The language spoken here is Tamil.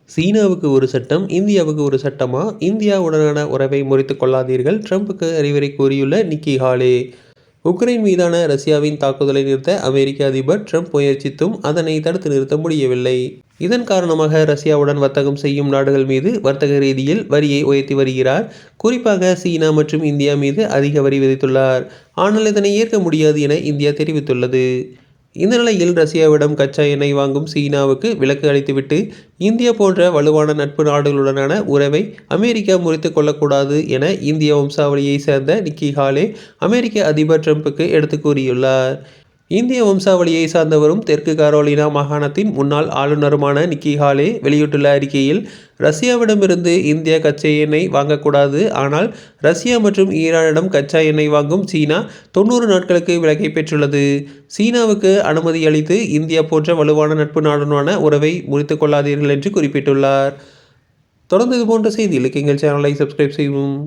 சீனாவுக்கு ஒரு சட்டம், இந்தியாவுக்கு ஒரு சட்டமா? இந்தியாவுடனான உறவை முறித்துக் கொள்ளாதீர்கள் ட்ரம்புக்கு அறிவுரை கூறியுள்ள நிக்கி ஹாலே. உக்ரைன் மீதான ரஷ்யாவின் தாக்குதலை நிறுத்த அமெரிக்க அதிபர் ட்ரம்ப் முயற்சித்தும் அதனை தடுத்து நிறுத்த முடியவில்லை. இதன் காரணமாக ரஷ்யாவுடன் வர்த்தகம் செய்யும் நாடுகள் மீது வர்த்தக ரீதியில் வரியை உயர்த்தி வருகிறார். குறிப்பாக சீனா மற்றும் இந்தியா மீது அதிக வரி விதித்துள்ளார். ஆனால் இதனை ஏற்க முடியாது என இந்தியா தெரிவித்துள்ளது. இந்த நிலையில் ரஷ்யாவிடம் கச்சா எண்ணெய் வாங்கும் சீனாவுக்கு விலக்கு அளித்துவிட்டு இந்தியா போன்ற வலுவான நட்பு நாடுகளுடனான உறவை அமெரிக்கா முறித்துக் கொள்ளக்கூடாது என இந்திய வம்சாவளியை சேர்ந்த நிக்கி ஹாலே அமெரிக்க அதிபர் ட்ரம்புக்கு எடுத்து கூறியுள்ளார். இந்திய வம்சாவளியை சார்ந்தவரும் தெற்கு கரோலினா மாகாணத்தின் முன்னாள் ஆளுநருமான நிக்கி ஹாலே வெளியிட்டுள்ள அறிக்கையில், ரஷ்யாவிடமிருந்து இந்தியா கச்சா எண்ணெய் வாங்கக்கூடாது. ஆனால் ரஷ்யா மற்றும் ஈரானிடம் கச்சா எண்ணெய் வாங்கும் சீனா 90 நாட்களுக்கு விலக்கை பெற்றுள்ளது. சீனாவுக்கு அனுமதி அளித்து இந்தியா போன்ற வலுவான நட்பு நாடுடனான உறவை முறித்துக் கொள்ளாதீர்கள் என்று குறிப்பிட்டுள்ளார். தொடர்ந்து இதுபோன்ற செய்திகளுக்கு எங்கள் சேனலை சப்ஸ்கிரைப் செய்யவும்.